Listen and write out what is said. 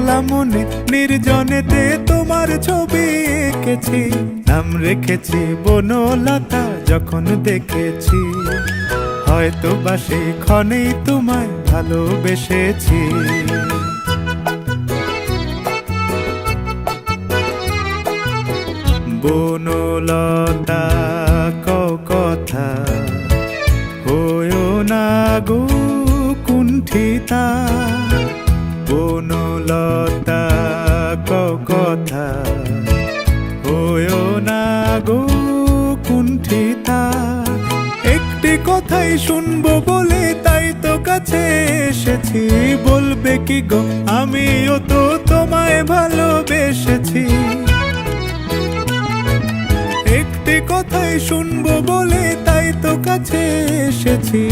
একলা মনে নির্জনেতে তোমার ছবি এঁকেছি, নাম রেখেছি বনলতা যখন দেখেছি, হয়তো বা সেই ক্ষণেই তোমায় ভালোবেসেছি। বনলতা কও কথা, হয়ো না গো কুণ্ঠিতা। বনলতা কও কথা, হয়ো না গো কুণ্ঠিতা। একটি কথাই শুনবো বলে তাই তো কাছে এসেছি, বলবে কি গো আমিও তো তোমায় ভালোবেসেছি। একটি কথাই শুনবো বলে তাই তো কাছে এসেছি।